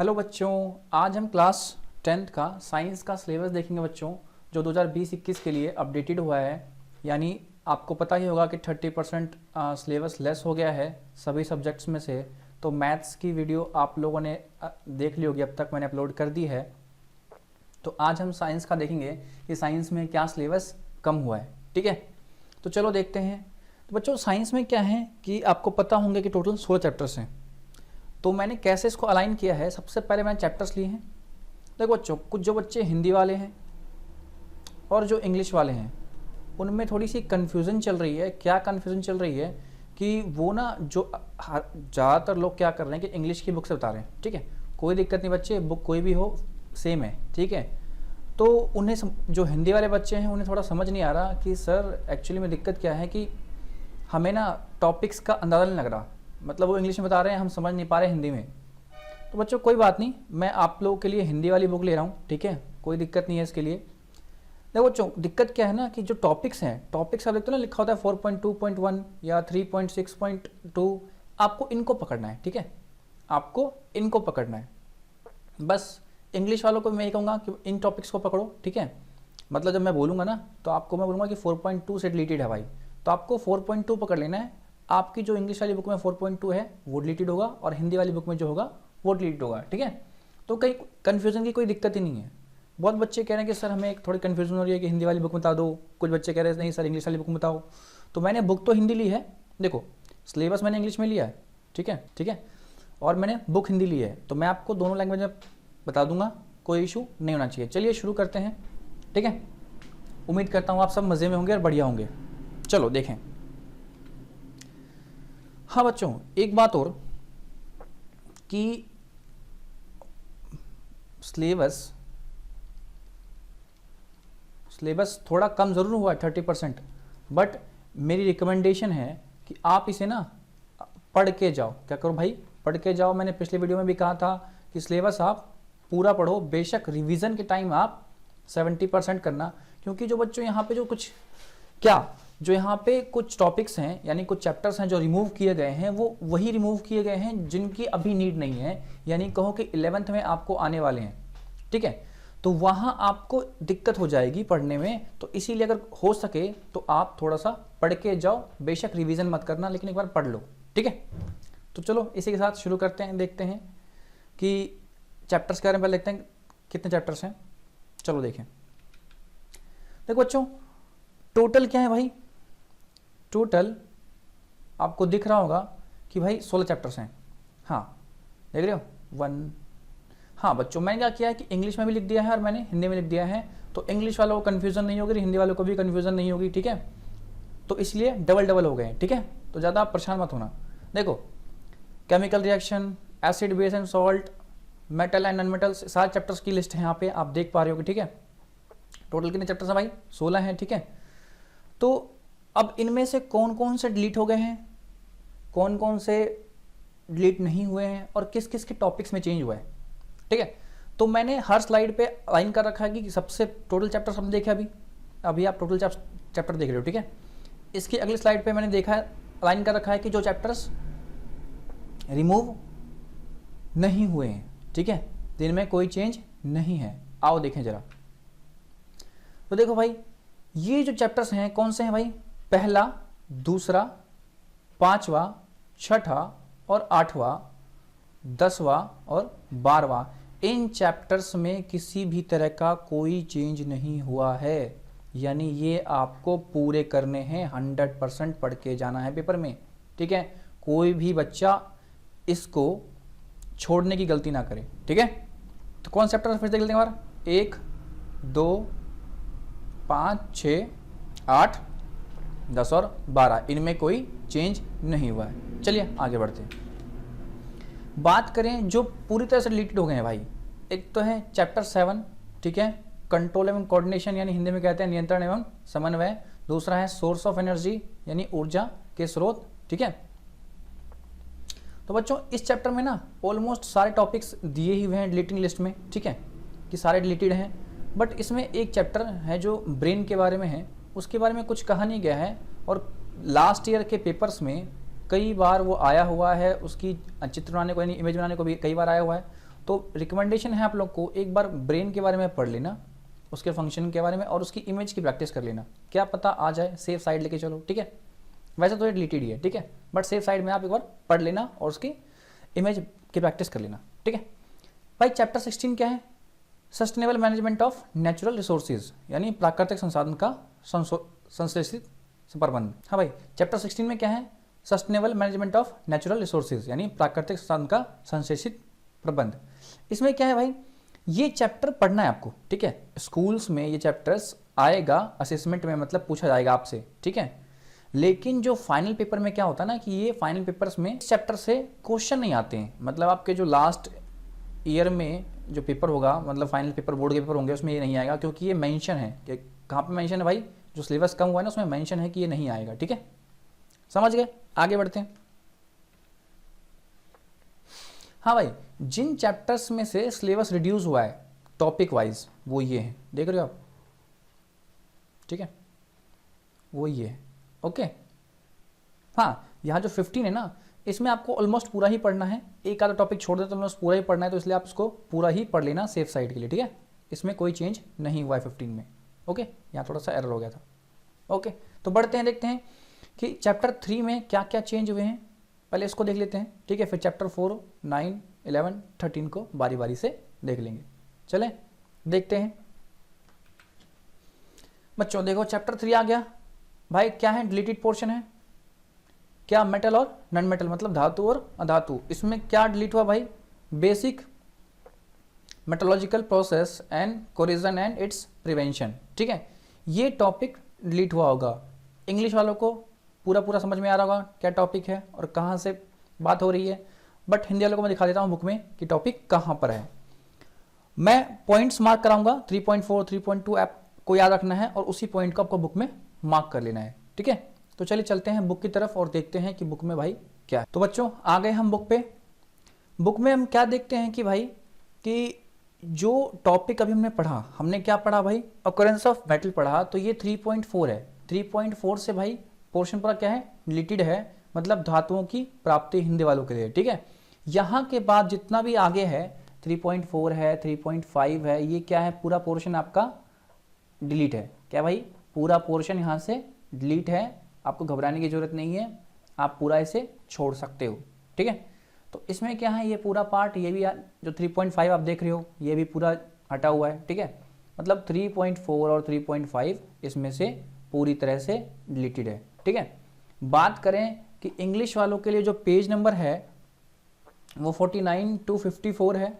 Hello बच्चों, आज हम क्लास 10th का साइंस का सिलेबस देखेंगे बच्चों, जो 2020-21 के लिए अपडेटेड हुआ है। यानी आपको पता ही होगा कि 30% सिलेबस लेस हो गया है सभी सब्जेक्ट्स में से। तो मैथ्स की वीडियो आप लोगों ने देख ली होगी, अब तक मैंने अपलोड कर दी है। तो आज हम साइंस का देखेंगे कि साइंस में क्या सिलेबस कम हुआ है। ठीक है, तो चलो देखते हैं। तो बच्चों साइंस में क्या है कि आपको पता होंगे कि टोटल 16 चैप्टर्स हैं। तो मैंने कैसे इसको अलाइन किया है, सबसे पहले मैंने चैप्टर्स लिए हैं। देखो बच्चों, कुछ जो बच्चे हिंदी वाले हैं और जो इंग्लिश वाले हैं उनमें थोड़ी सी कन्फ्यूज़न चल रही है। क्या कन्फ्यूज़न चल रही है कि वो ना जो ज़्यादातर लोग क्या कर रहे हैं कि इंग्लिश की बुक से बता रहे हैं। ठीक है, कोई दिक्कत नहीं बच्चे, बुक कोई भी हो सेम है। ठीक है, तो उन्हें जो हिंदी वाले बच्चे हैं उन्हें थोड़ा समझ नहीं आ रहा कि सर एक्चुअली में दिक्कत क्या है कि हमें ना टॉपिक्स का अंदाज़ा नहीं लग रहा। मतलब वो इंग्लिश में बता रहे हैं, हम समझ नहीं पा रहे हिंदी में। तो बच्चों कोई बात नहीं, मैं आप लोगों के लिए हिंदी वाली बुक ले रहा हूँ। ठीक है, कोई दिक्कत नहीं है इसके लिए। देखो बच्चों, दिक्कत क्या है ना कि जो टॉपिक्स हैं, टॉपिक्स आप देखते हो ना लिखा होता है 4.2.1 या 3.6.2, आपको इनको पकड़ना है। ठीक है, आपको इनको पकड़ना है बस। इंग्लिश वालों को मैं ये कहूँगा कि इन टॉपिक्स को पकड़ो। ठीक है, मतलब जब मैं बोलूँगा ना तो आपको मैं बोलूँगा कि 4.2 से डिलीटेड है भाई, तो आपको 4.2 पकड़ लेना है। आपकी जो इंग्लिश वाली बुक में 4.2 है वो डिलीटेड होगा और हिंदी वाली बुक में जो होगा वो डिलीटेड होगा। ठीक है, तो कहीं कन्फ्यूजन की कोई दिक्कत ही नहीं है। बहुत बच्चे कह रहे हैं कि सर हमें एक थोड़ी कन्फ्यूजन हो रही है कि हिंदी वाली बुक बता दो, कुछ बच्चे कह रहे हैं नहीं सर इंग्लिश वाली बुक बताओ। तो मैंने बुक तो हिंदी ली है, देखो सिलेबस मैंने इंग्लिश में लिया है। ठीक है, ठीक है, और मैंने बुक हिंदी ली है, तो मैं आपको दोनों लैंग्वेज में बता दूंगा, कोई इशू नहीं होना चाहिए। चलिए शुरू करते हैं। ठीक है, उम्मीद करता हूँ आप सब मज़े में होंगे और बढ़िया होंगे। चलो देखें। हाँ बच्चों, एक बात और कि सिलेबस थोड़ा कम ज़रूर हुआ है 30%, बट मेरी रिकमेंडेशन है कि आप इसे ना पढ़ के जाओ। क्या करो भाई, पढ़ के जाओ। मैंने पिछले वीडियो में भी कहा था कि सिलेबस आप पूरा पढ़ो, बेशक रिवीजन के टाइम आप 70% करना। क्योंकि जो बच्चों यहाँ पे जो यहाँ पे कुछ टॉपिक्स हैं यानी कुछ चैप्टर्स हैं जो रिमूव किए गए हैं, वो वही रिमूव किए गए हैं जिनकी अभी नीड नहीं है। यानी कहो कि 11th में आपको आने वाले हैं। ठीक है, तो वहाँ आपको दिक्कत हो जाएगी पढ़ने में। तो इसीलिए अगर हो सके तो आप थोड़ा सा पढ़ के जाओ, बेशक रिवीजन मत करना, लेकिन एक बार पढ़ लो। ठीक है, तो चलो इसी के साथ शुरू करते हैं। देखते हैं कि चैप्टर्स के बारे में पहले देखते हैं कितने चैप्टर्स हैं। चलो देखें। देखो बच्चों, टोटल क्या है भाई, टोटल आपको दिख रहा होगा कि भाई 16 चैप्टर्स हैं। हाँ देख रहे हो 1। हाँ बच्चों, मैंने क्या किया है कि इंग्लिश में भी लिख दिया है और मैंने हिंदी में लिख दिया है, तो इंग्लिश वालों को कन्फ्यूज़न नहीं होगी, हिंदी वालों को भी कन्फ्यूज़न नहीं होगी। ठीक है, तो इसलिए डबल डबल हो गए हैं। ठीक है, तो ज़्यादा आप परेशान मत होना। देखो, chemical reaction, acid base and salt, metal and non metals, सारे चैप्टर्स की लिस्ट है यहाँ पे आप देख पा रहे हो। ठीक है, टोटल कितने चैप्टर्स हैं भाई, 16 हैं। ठीक है, तो अब इनमें से कौन कौन से डिलीट हो गए हैं, कौन कौन से डिलीट नहीं हुए हैं और किस किस के टॉपिक्स में चेंज हुआ है। ठीक है, तो मैंने हर स्लाइड पे लाइन कर रखा है कि सबसे टोटल चैप्टर हमने देखे अभी आप टोटल चैप्टर देख रहे हो। ठीक है, इसकी अगली स्लाइड पे मैंने देखा है, लाइन कर रखा है कि जो चैप्टर्स रिमूव नहीं हुए हैं। ठीक है, जिनमें कोई चेंज नहीं है। आओ देखें जरा। तो देखो भाई, ये जो चैप्टर्स हैं कौन से हैं भाई, पहला, दूसरा, पांचवा, छठा और आठवां, 10वां और 12वां, इन चैप्टर्स में किसी भी तरह का कोई चेंज नहीं हुआ है। यानी ये आपको पूरे करने हैं, 100% पढ़ के जाना है पेपर में। ठीक है, कोई भी बच्चा इसको छोड़ने की गलती ना करे। ठीक है, तो कौन चैप्टर फिर देख लेते हैं बार, 1, 2, 5, 6, 8, 10 और 12, इनमें कोई चेंज नहीं हुआ है। चलिए आगे बढ़ते हैं। बात करें जो पूरी तरह से रिलेटेड हो गए हैं भाई, एक तो है चैप्टर 7। ठीक है, कंट्रोल एवं कोऑर्डिनेशन यानी हिंदी में कहते हैं नियंत्रण एवं समन्वय। दूसरा है सोर्स ऑफ एनर्जी यानी ऊर्जा के स्रोत। ठीक है, तो बच्चों इस चैप्टर में ना ऑलमोस्ट सारे टॉपिक्स दिए ही हुए हैं डिलीटिंग लिस्ट में। ठीक है, कि सारे डिलीटेड हैं, बट इसमें एक चैप्टर है जो ब्रेन के बारे में है, उसके बारे में कुछ कहा नहीं गया है और लास्ट ईयर के पेपर्स में कई बार वो आया हुआ है, उसकी चित्र बनाने को यानी इमेज बनाने को भी कई बार आया हुआ है। तो रिकमेंडेशन है आप लोग को एक बार ब्रेन के बारे में पढ़ लेना, उसके फंक्शन के बारे में, और उसकी इमेज की प्रैक्टिस कर लेना, क्या पता आ जाए, सेफ साइड लेके चलो, ठीक है। वैसे तो ये डिलीटेड ही है, ठीक है, बट सेफ साइड में आप एक बार पढ़ लेना और उसकी इमेज की प्रैक्टिस कर लेना, ठीक है भाई। चैप्टर 16 क्या है? Sustainable management of natural resources, यानी प्राकृतिक संसाधन का संश्लेषित प्रबंध। हाँ भाई, चैप्टर 16 में क्या है? Sustainable management of natural resources, यानी प्राकृतिक संसाधन का संश्लेषित प्रबंध। इसमें क्या है भाई, ये चैप्टर पढ़ना है आपको, ठीक है। स्कूल्स में ये चैप्टर्स आएगा, असेसमेंट में मतलब पूछा जाएगा आपसे, ठीक है। लेकिन जो फाइनल पेपर में क्या होता है ना कि ये फाइनल पेपर्स में इस चैप्टर से क्वेश्चन नहीं आते हैं, मतलब आपके जो लास्ट ईयर में जो पेपर होगा, मतलब फाइनल पेपर बोर्ड के पेपर होंगे, उसमें ये नहीं आएगा, क्योंकि ये मेंशन है कि कहाँ पे मेंशन है भाई, जो सिलेबस कम हुआ है ना उसमें मेंशन है कि ये नहीं आएगा, ठीक है। समझ गए? आगे बढ़ते हैं। हाँ भाई, जिन चैप्टर्स में से सिलेबस रिड्यूस हुआ है टॉपिक वाइज, वो ये है, देख रहे हो आप, ठीक है, वो ये है, ओके। हाँ, यहाँ जो 15 है ना, इसमें आपको ऑलमोस्ट पूरा ही पढ़ना है, एक आधा टॉपिक छोड़ दे तो ऑलमोस्ट पूरा ही पढ़ना है, तो इसलिए आप इसको पूरा ही पढ़ लेना सेफ साइड के लिए, ठीक है। इसमें कोई चेंज नहीं हुआ है 15 में, ओके। यहाँ थोड़ा सा एरर हो गया था, ओके। तो बढ़ते हैं, देखते हैं कि चैप्टर 3 में क्या क्या चेंज हुए हैं, पहले इसको देख लेते हैं, ठीक है। फिर चैप्टर 4, 9, 11, 13 को बारी बारी से देख लेंगे। चलें देखते हैं बच्चों। देखो चैप्टर 3 आ गया भाई, क्या है? डिलीटेड पोर्शन है, क्या? मेटल और नॉन मेटल, मतलब धातु और अधातु। इसमें क्या डिलीट हुआ भाई? Basic meteorological process and corrosion and it's prevention, ठीक है। ये टॉपिक डिलीट हुआ होगा। इंग्लिश वालों को पूरा पूरा समझ में आ रहा होगा क्या टॉपिक है और कहाँ से बात हो रही है, बट हिंदी वालों को मैं दिखा देता हूँ बुक में कि टॉपिक कहाँ पर है। मैं पॉइंट्स मार्क कराऊंगा, 3.4, 3.2 ऐप को याद रखना है और उसी पॉइंट को आपको बुक में मार्क कर लेना है, ठीक है। तो चलिए चलते हैं बुक की तरफ और देखते हैं कि बुक में भाई क्या है। तो बच्चों आ गए हम बुक पे। बुक में हम क्या देखते हैं कि भाई कि जो टॉपिक अभी हमने पढ़ा, हमने क्या पढ़ा भाई? ऑकरेंस ऑफ मेटल पढ़ा, तो ये 3.4 है। 3.4 से भाई पोर्शन पूरा क्या है? रिलेटेड है, मतलब धातुओं की प्राप्ति हिंदी वालों के लिए, ठीक है। यहाँ के बाद जितना भी आगे है, 3.4 है, 3.5 है, ये क्या है? पूरा पोर्शन आपका डिलीट है। क्या भाई? पूरा पोर्शन यहाँ से डिलीट है, आपको घबराने की जरूरत नहीं है, आप पूरा इसे छोड़ सकते हो, ठीक है। तो इसमें क्या है? ये पूरा पार्ट, ये भी जो 3.5 आप देख रहे हो, ये भी पूरा हटा हुआ है, ठीक है। मतलब 3.4 और 3.5 इसमें से पूरी तरह से डिलीटेड है, ठीक है। बात करें कि इंग्लिश वालों के लिए जो पेज नंबर है वो 49 to 54 है,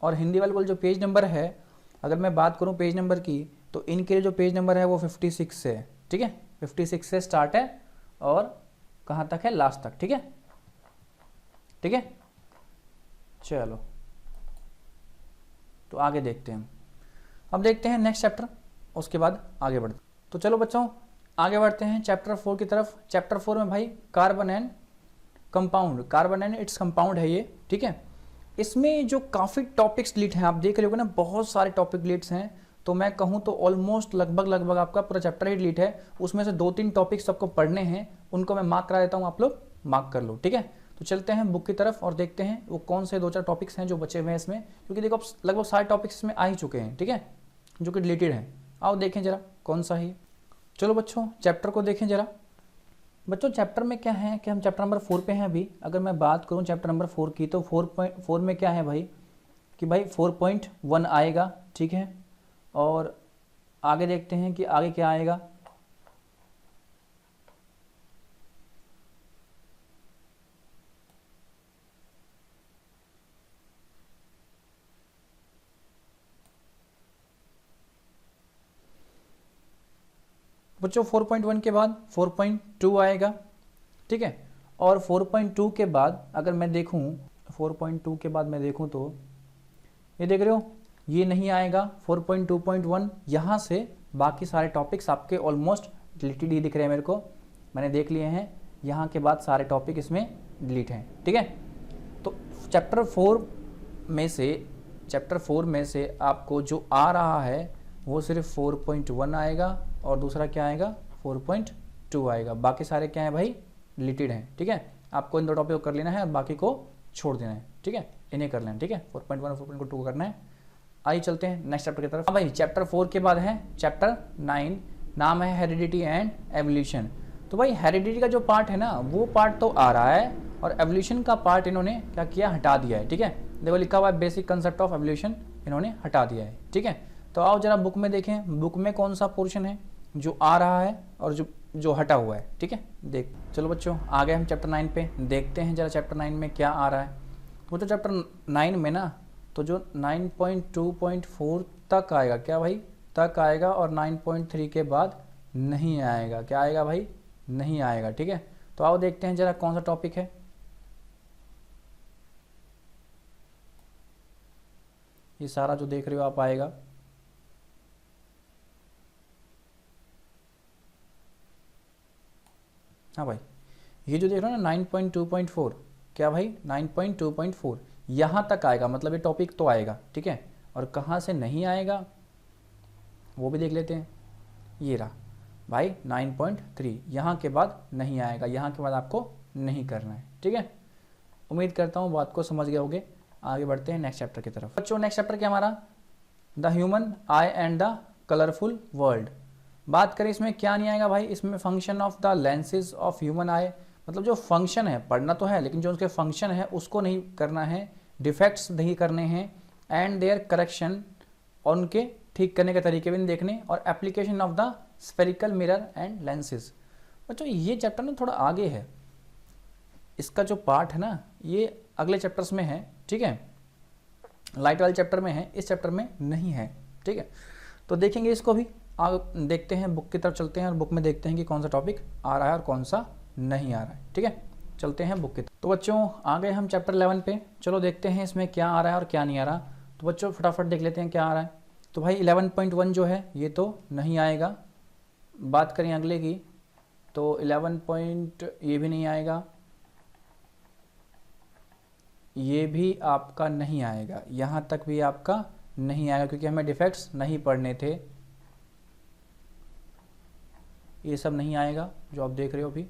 और हिंदी वालों को जो पेज नंबर है, अगर मैं बात करूं पेज नंबर की, तो इनके लिए जो पेज नंबर है वो 56 है, ठीक है। 56 से स्टार्ट है और कहाँ तक है? लास्ट तक, ठीक है, ठीक है। चलो तो आगे देखते हैं। अब देखते हैं नेक्स्ट चैप्टर, उसके बाद आगे बढ़ते। तो चलो बच्चों आगे बढ़ते हैं चैप्टर 4 की तरफ। चैप्टर 4 में भाई carbon and compound, carbon and its compound है ये, ठीक है। इसमें जो काफ़ी टॉपिक्स डिलीट हैं, आप देख रहे हो ना, बहुत सारे टॉपिक डिलीट्स हैं। तो मैं कहूँ तो ऑलमोस्ट लगभग आपका पूरा चैप्टर ही डिलीट है। उसमें से 2-3 टॉपिक्स आपको पढ़ने हैं, उनको मैं मार्क करा देता हूँ, आप लोग मार्क कर लो, ठीक है। तो चलते हैं बुक की तरफ और देखते हैं वो कौन से 2-4 टॉपिक्स हैं जो बचे हुए हैं इसमें, क्योंकि देखो लगभग सारे टॉपिक्स इसमें आ ही चुके हैं, ठीक है, जो कि डिलीटेड हैं। आओ देखें जरा कौन सा है। चलो बच्चों चैप्टर को देखें जरा। बच्चों चैप्टर में क्या है कि हम चैप्टर नंबर 4 पे हैं अभी। अगर मैं बात करूं चैप्टर नंबर 4 की, तो 4.4 में क्या है भाई कि भाई 4.1 आएगा, ठीक है। और आगे देखते हैं कि आगे क्या आएगा। बच्चों 4.1 के बाद 4.2 आएगा, ठीक है। और 4.2 के बाद अगर मैं देखूं, 4.2 के बाद मैं देखूं तो ये देख रहे हो, ये नहीं आएगा। 4.2.1 यहाँ से बाकी सारे टॉपिक्स आपके ऑलमोस्ट डिलीटेड ही दिख रहे हैं मेरे को, मैंने देख लिए हैं। यहाँ के बाद सारे टॉपिक इसमें डिलीट हैं, ठीक है। तो चैप्टर 4 में से आपको जो आ रहा है वो सिर्फ 4.1 आएगा और दूसरा क्या आएगा? 4.2 आएगा। बाकी सारे क्या है भाई? डिलीटेड हैं, ठीक है। आपको इन 2 टॉपिक को कर लेना है और बाकी को छोड़ देना है, ठीक है। इन्हें कर लें, ठीक है। 4.1 और 4.2 करना है। आइए चलते हैं नेक्स्ट चैप्टर की तरफ। अब भाई चैप्टर 4 के बाद है चैप्टर 9, नाम है हेरिडिटी एंड एवोल्यूशन। तो भाई हेरिडिटी का जो पार्ट है ना वो पार्ट तो आ रहा है और एवोल्यूशन का पार्ट इन्होंने क्या किया, हटा दिया है, ठीक है। देखो लिखा हुआ है बेसिक कंसेप्ट ऑफ एवोल्यूशन, इन्होंने हटा दिया है, ठीक है। तो आओ जरा बुक में देखें, बुक में कौन सा पोर्शन है जो आ रहा है और जो हटा हुआ है, ठीक है। देख चलो बच्चों आ गए हम चैप्टर 9 पे, देखते हैं जरा चैप्टर 9 में क्या आ रहा है। तो बच्चों चैप्टर 9 में ना तो जो 9.2.4 तक आएगा, क्या भाई तक आएगा, और 9.3 के बाद नहीं आएगा। क्या आएगा भाई, नहीं आएगा, ठीक है। तो आओ देखते हैं जरा कौन सा टॉपिक है। ये सारा जो देख रहे हो आप आएगा, हाँ भाई ये जो देख रहे हो ना 9.2.4, क्या भाई 9.2.4 यहाँ तक आएगा, मतलब ये टॉपिक तो आएगा, ठीक है। और कहाँ से नहीं आएगा वो भी देख लेते हैं। ये रहा भाई 9.3, यहाँ के बाद नहीं आएगा, यहाँ के बाद आपको नहीं करना है, ठीक है। उम्मीद करता हूँ बात को समझ गए होगे। आगे बढ़ते हैं नेक्स्ट चैप्टर की तरफ। बच्चों नेक्स्ट चैप्टर क्या हमारा, the human I and the colourful world. बात करें इसमें क्या नहीं आएगा भाई, इसमें function of the lenses of human आई, मतलब जो फंक्शन है पढ़ना तो है लेकिन जो उसके फंक्शन है उसको नहीं करना है, डिफेक्ट्स नहीं करने हैं, एंड देयर करेक्शन और उनके ठीक करने के तरीके भी नहीं देखने, और application of the spherical mirror and lenses. बच्चों ये चैप्टर ना थोड़ा आगे है, इसका जो पार्ट है ना ये अगले चैप्टर्स में है, ठीक है। लाइट वाले चैप्टर में है, इस चैप्टर में नहीं है, ठीक है। तो देखेंगे इसको भी, आगे देखते हैं बुक की तरफ चलते हैं और बुक में देखते हैं कि कौन सा टॉपिक आ रहा है और कौन सा नहीं आ रहा है, ठीक है। चलते हैं बुक की तरफ। तो बच्चों आ गए हम चैप्टर 11 पे, चलो देखते हैं इसमें क्या आ रहा है और क्या नहीं आ रहा। तो बच्चों फटाफट देख लेते हैं क्या आ रहा है। तो भाई 11.1 जो है ये तो नहीं आएगा। बात करें अगले की तो 11 ये भी नहीं आएगा, ये भी आपका नहीं आएगा, यहाँ तक भी आपका नहीं आएगा क्योंकि हमें डिफेक्ट्स नहीं पढ़ने थे। ये सब नहीं आएगा जो आप देख रहे हो अभी।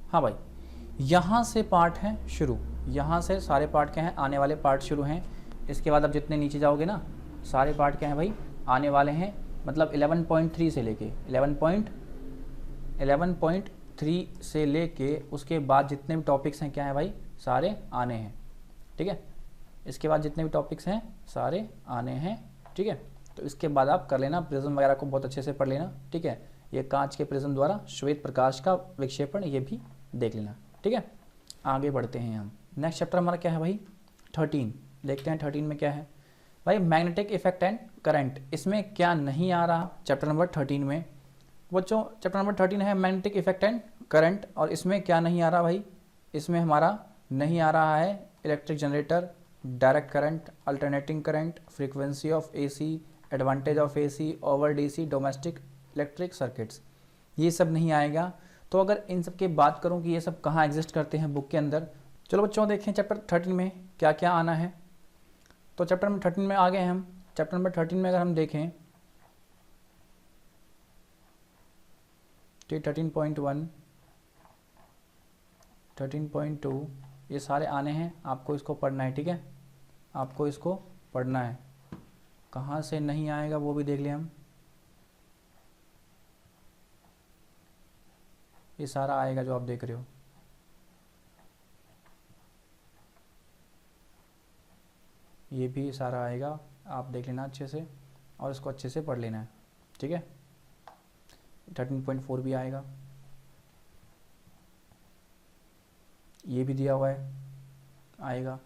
हाँ भाई यहाँ से पार्ट है शुरू, यहाँ से सारे पार्ट क्या हैं, आने वाले पार्ट शुरू हैं। इसके बाद अब जितने नीचे जाओगे ना सारे पार्ट क्या हैं भाई, आने वाले हैं। मतलब 11.3 से लेके 11.3 से लेके उसके बाद जितने भी टॉपिक्स हैं क्या हैं भाई, सारे आने हैं, ठीक है। इसके बाद जितने भी टॉपिक्स हैं सारे आने हैं, ठीक है। तो इसके बाद आप कर लेना, प्रिज्म वगैरह को बहुत अच्छे से पढ़ लेना, ठीक है। ये कांच के प्रिज्म द्वारा श्वेत प्रकाश का विक्षेपण ये भी देख लेना, ठीक है। आगे बढ़ते हैं हम। नेक्स्ट चैप्टर हमारा क्या है भाई 13, देखते हैं 13 में क्या है भाई, मैग्नेटिक इफेक्ट एंड करंट। इसमें क्या नहीं आ रहा चैप्टर नंबर 13 में बच्चों, चैप्टर नंबर 13 है मैग्नेटिक इफेक्ट एंड करंट, और इसमें क्या नहीं आ रहा भाई, इसमें हमारा नहीं आ रहा है electric generator, direct current, alternating current, frequency of AC, advantage of AC over DC, domestic electric circuits, ये सब नहीं आएगा। तो अगर इन सब की बात करूं कि ये सब कहाँ एग्जिस्ट करते हैं बुक के अंदर, चलो बच्चों देखें चैप्टर 13 में क्या क्या आना है। तो चैप्टर नंबर 13 में आ गए हम। चैप्टर नंबर 13 में अगर हम देखें तो 13.1, 13.2 ये सारे आने हैं, आपको इसको पढ़ना है, ठीक है। आपको इसको पढ़ना है, कहाँ से नहीं आएगा वो भी देख लें हम। ये सारा आएगा जो आप देख रहे हो, ये भी सारा आएगा, आप देख लेना अच्छे से और इसको अच्छे से पढ़ लेना है, ठीक है। 13.4 भी आएगा, ये भी दिया हुआ है, आएगा।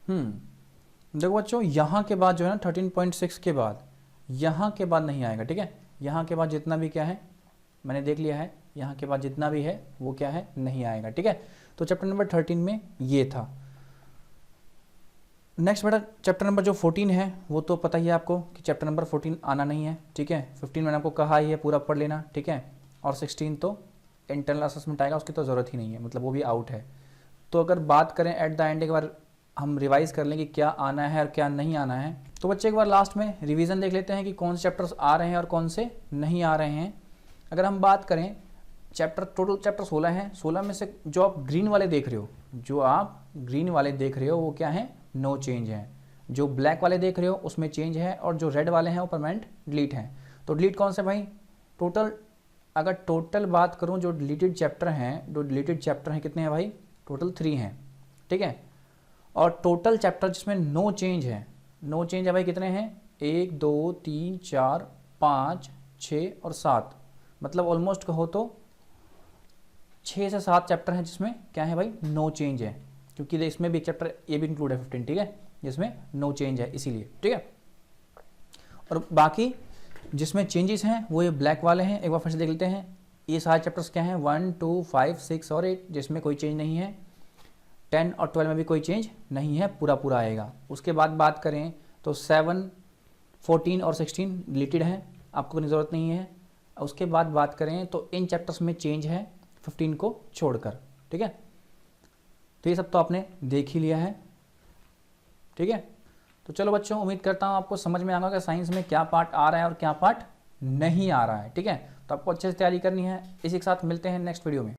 देखो बच्चों यहाँ के बाद जो है ना 13.6 के बाद, यहाँ के बाद नहीं आएगा, ठीक है। यहाँ के बाद जितना भी क्या है मैंने देख लिया है, यहाँ के बाद जितना भी है वो क्या है नहीं आएगा, ठीक है। तो चैप्टर नंबर 13 में ये था। नेक्स्ट बेटा चैप्टर नंबर जो 14 है वो तो पता ही है आपको कि चैप्टर नंबर 14 आना नहीं है, ठीक है। 15 मैंने आपको कहा ही है पूरा पढ़ लेना, ठीक है। और 16 तो इंटरनल असेसमेंट आएगा, उसकी तो ज़रूरत ही नहीं है, मतलब वो भी आउट है। तो अगर बात करें एट द एंड एक बार हम रिवाइज़ कर लें कि क्या आना है और क्या नहीं आना है, तो बच्चे एक बार लास्ट में रिवीजन देख लेते हैं कि कौन से चैप्टर्स आ रहे हैं और कौन से नहीं आ रहे हैं। अगर हम बात करें टोटल चैप्टर 16 हैं, 16 में से जो आप ग्रीन वाले देख रहे हो वो क्या है, नो चेंज है। जो ब्लैक वाले देख रहे हो उसमें चेंज है, और जो रेड वाले हैं वो परमानेंट डिलीट हैं। तो डिलीट कौन से भाई, अगर टोटल बात करूं जो डिलीटेड चैप्टर हैं कितने हैं भाई, टोटल 3 हैं, ठीक है। और टोटल चैप्टर जिसमें नो चेंज है भाई कितने हैं, 1 2 3 4 5 6 और 7, मतलब ऑलमोस्ट कहो तो 6 से 7 चैप्टर हैं जिसमें क्या है भाई, नो चेंज है, क्योंकि इसमें भी एक चैप्टर ये भी इंक्लूड है 15, ठीक है, जिसमें नो चेंज है इसीलिए, ठीक है। और बाकी जिसमें चेंजेस हैं वो ये ब्लैक वाले हैं। एक बार फिर से देख लेते हैं, ये सारे चैप्टर्स क्या हैं, 1 2 5 6 और 8, जिसमें कोई चेंज नहीं है। 10 और 12 में भी कोई चेंज नहीं है, पूरा आएगा। उसके बाद बात करें तो 7 14 और 16 डिलीटेड हैं, आपको कोई ज़रूरत नहीं है। उसके बाद बात करें तो इन चैप्टर्स में चेंज है 15 को छोड़कर, ठीक है। तो ये सब तो आपने देख ही लिया है, ठीक है। तो चलो बच्चों, उम्मीद करता हूँ आपको समझ में आएगा कि साइंस में क्या पार्ट आ रहा है और क्या पार्ट नहीं आ रहा है, ठीक है। तो आपको अच्छे से तैयारी करनी है। इसी के साथ मिलते हैं नेक्स्ट वीडियो में।